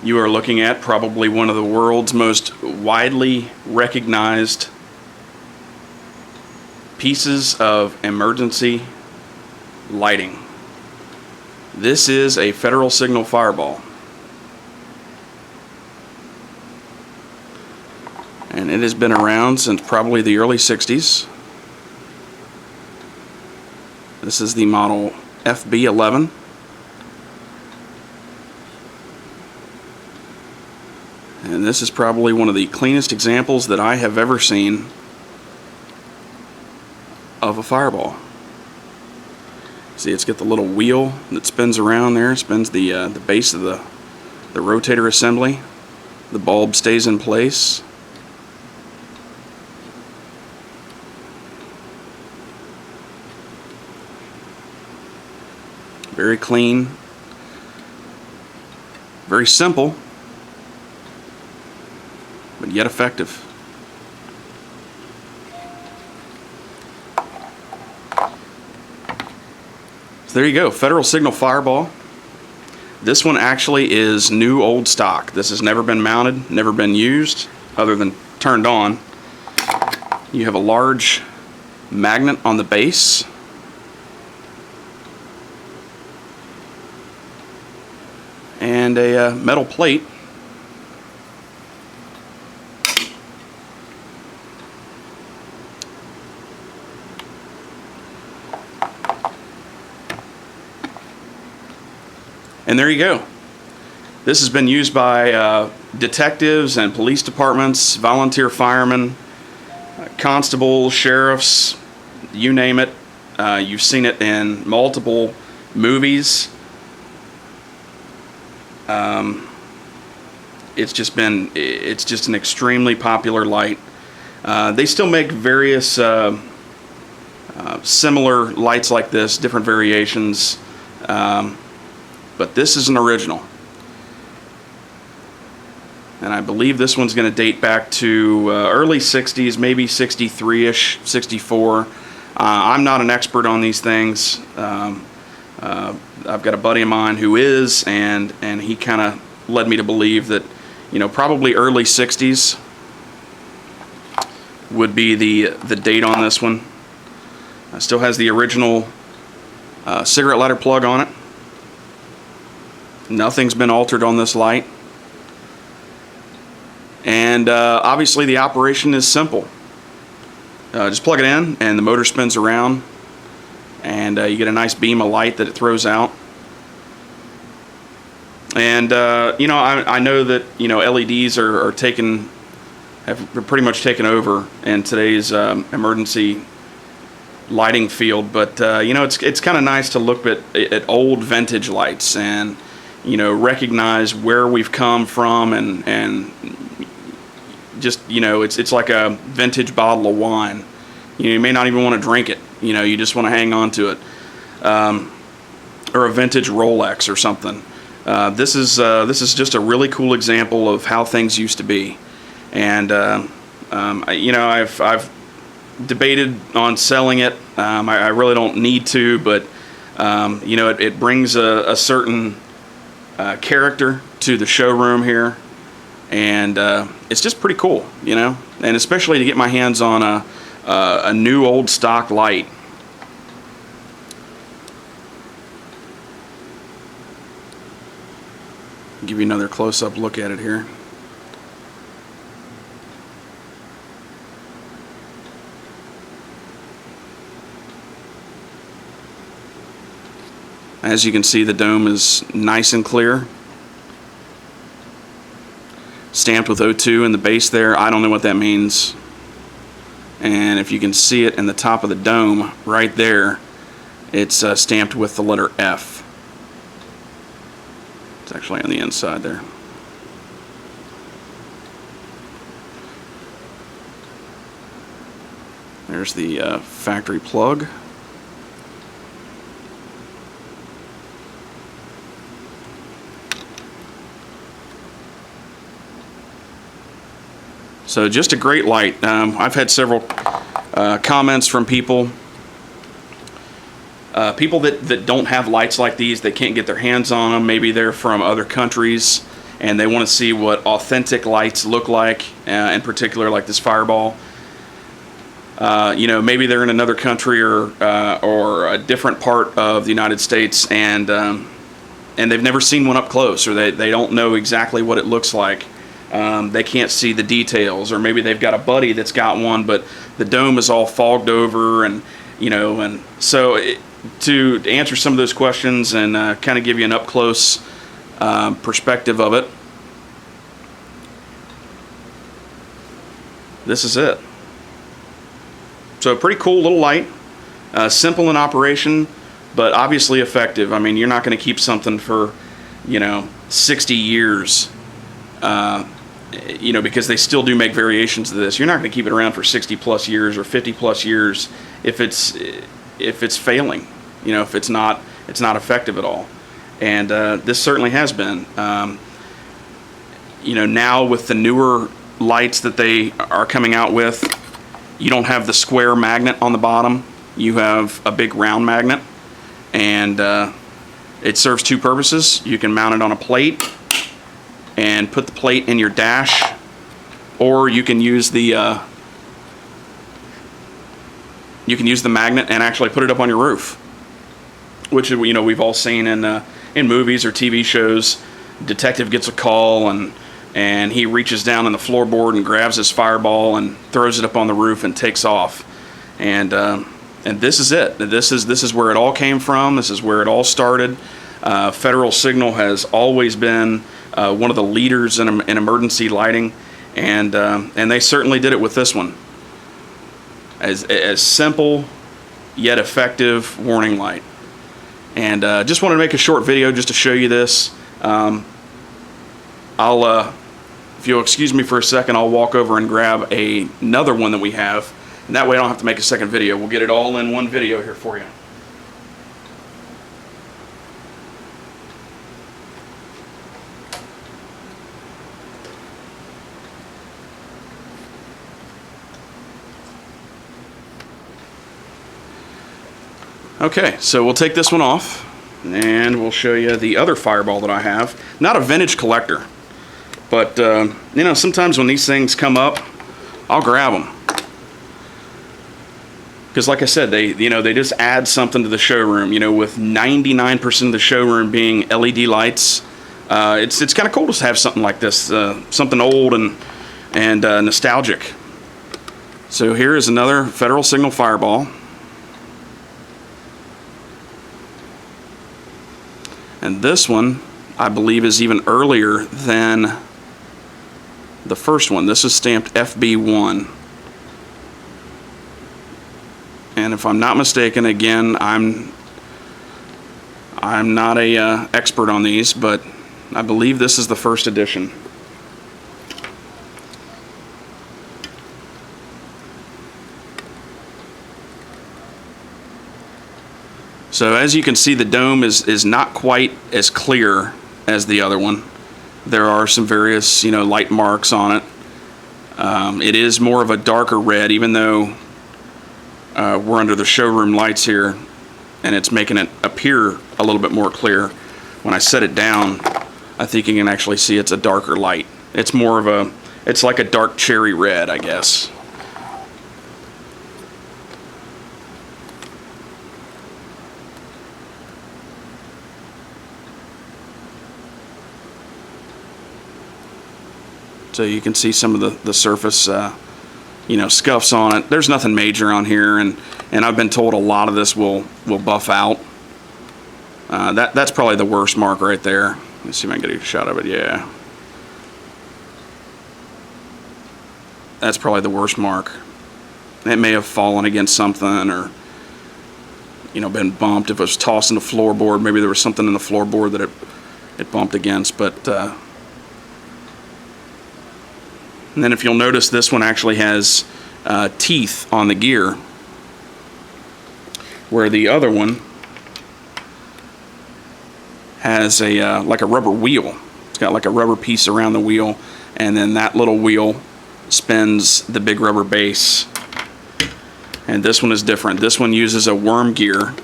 You are looking at probably one of the world's most widely recognized pieces of emergency lighting. This is a Federal Signal Fireball. And it has been around since probably the early 60s. This is the model FB11. And this is probably one of the cleanest examples that I have ever seen of a fireball. See, it's got the little wheel that spins around there, spins the base of the rotator assembly. The bulb stays in place. Very clean, very simple, but yet effective. So there you go, Federal Signal Fireball. This one actually is new old stock. This has never been mounted, never been used, other than turned on. You have a large magnet on the base. And a metal plate. And there you go. This has been used by detectives and police departments, volunteer firemen, constables, sheriffs, you name it. You've seen it in multiple movies. It's just an extremely popular light. They still make various similar lights like this, different variations, but this is an original. And I believe this one's going to date back to early 60s, maybe 63-ish, 64. I'm not an expert on these things. I've got a buddy of mine who is, and he kind of led me to believe that, you know, probably early 60s would be the date on this one. It still has the original cigarette lighter plug on it. Nothing's been altered on this light. And obviously the operation is simple. Just plug it in and the motor spins around, and you get a nice beam of light that it throws out. And you know, I know that, you know, LEDs have pretty much taken over in today's emergency lighting field. But you know, it's kind of nice to look at old vintage lights and, you know, recognize where we've come from, and just, you know, it's like a vintage bottle of wine. You may not even want to drink it. You know, you just want to hang on to it, or a vintage Rolex or something. This is just a really cool example of how things used to be. And you know, I've debated on selling it. I really don't need to, but you know, it brings a certain character to the showroom here, and it's just pretty cool, you know, and especially to get my hands on a new old stock light. Give you another close-up look at it here. As you can see, the dome is nice and clear. Stamped with O2 in the base there. I don't know what that means. And if you can see it in the top of the dome right there, it's stamped with the letter F. It's actually on the inside there. There's the factory plug. So just a great light. I've had several comments from people that don't have lights like these. They can't get their hands on them. Maybe they're from other countries and they want to see what authentic lights look like, in particular like this Fireball. You know, maybe they're in another country or a different part of the United States, and they've never seen one up close, or they don't know exactly what it looks like. They can't see the details, or maybe they've got a buddy that's got one, but the dome is all fogged over, and you know, and so to answer some of those questions and kind of give you an up close perspective of it, this is it. So a pretty cool little light, simple in operation, but obviously effective. I mean, you're not going to keep something for, you know, 60 years, you know, because they still do make variations of this. You're not going to keep it around for 60 plus years or 50 plus years if it's failing, you know, if it's not effective at all. And this certainly has been. You know, now with the newer lights that they are coming out with, you don't have the square magnet on the bottom. You have a big round magnet, and it serves two purposes. You can mount it on a plate and put the plate in your dash, or you can use the magnet and actually put it up on your roof, which, you know, we've all seen in movies or TV shows. Detective gets a call, and he reaches down in the floorboard and grabs his Fireball and throws it up on the roof and takes off. And this is it. This is where it all came from. This is where it all started. Federal Signal has always been one of the leaders in emergency lighting, and they certainly did it with this one. As simple yet effective warning light. And just wanted to make a short video just to show you this. If you'll excuse me for a second, I'll walk over and grab another one that we have, and that way I don't have to make a second video. We'll get it all in one video here for you. Okay, so we'll take this one off, and we'll show you the other Fireball that I have. Not a vintage collector, but you know, sometimes when these things come up, I'll grab them. Because like I said, they just add something to the showroom. You know, with 99% of the showroom being LED lights, it's kind of cool to have something like this, something old and nostalgic. So here is another Federal Signal Fireball. And this one, I believe, is even earlier than the first one. This is stamped FB1. And if I'm not mistaken, again, I'm not a expert on these, but I believe this is the first edition. So as you can see, the dome is not quite as clear as the other one. There are some various, you know, light marks on it. It is more of a darker red, even though we're under the showroom lights here, and it's making it appear a little bit more clear. When I set it down, I think you can actually see it's a darker light. It's more of it's like a dark cherry red, I guess. So you can see some of the surface, you know, scuffs on it. There's nothing major on here, and I've been told a lot of this will buff out. That's probably the worst mark right there. Let's see if I can get a shot of it. Yeah, that's probably the worst mark. It may have fallen against something, or, you know, been bumped. If it was tossing the floorboard, maybe there was something in the floorboard that it bumped against. But and then if you'll notice, this one actually has teeth on the gear, where the other one has like a rubber wheel. It's got like a rubber piece around the wheel, and then that little wheel spins the big rubber base. And this one is different. This one uses a worm gear,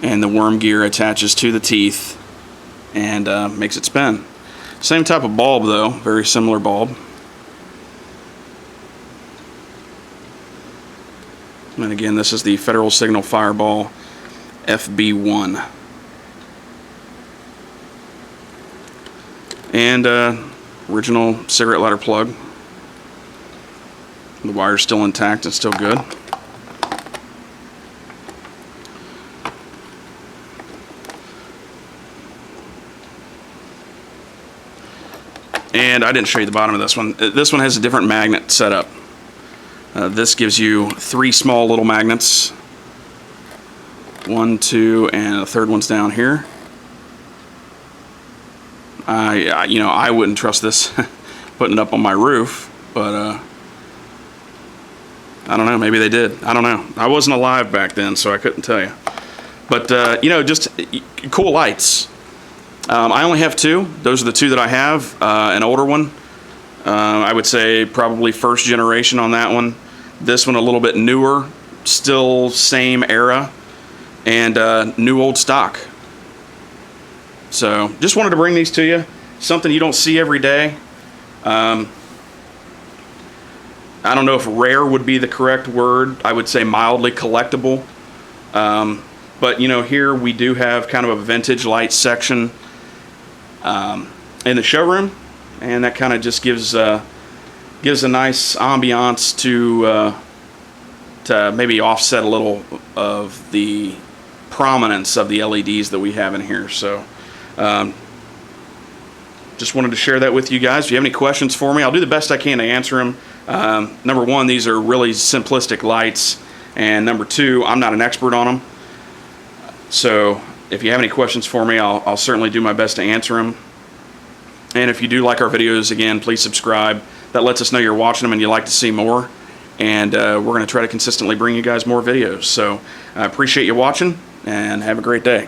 and the worm gear attaches to the teeth, and makes it spin. Same type of bulb though, very similar bulb. And again, this is the Federal Signal Fireball FB1. And original cigarette lighter plug. The wire's still intact, it's still good. And I didn't show you the bottom of this one. This one has a different magnet setup. This gives you 3 small little magnets. 1, 2, and the third one's down here. I wouldn't trust this putting it up on my roof, but I don't know, maybe they did. I don't know. I wasn't alive back then, so I couldn't tell you. But just cool lights. I only have 2. Those are the 2 that I have. An older one, I would say probably first generation on that one. This one a little bit newer, still same era, and new old stock. So just wanted to bring these to you. Something you don't see every day. I don't know if rare would be the correct word. I would say mildly collectible. But here we do have kind of a vintage light section in the showroom, and that kind of just gives a nice ambiance to maybe offset a little of the prominence of the LEDs that we have in here. So just wanted to share that with you guys. If you have any questions for me, I'll do the best I can to answer them. Number one, these are really simplistic lights, and number two, I'm not an expert on them. So if you have any questions for me, I'll certainly do my best to answer them. And if you do like our videos, again, please subscribe. That lets us know you're watching them and you like to see more. And we're going to try to consistently bring you guys more videos. So I appreciate you watching, and have a great day.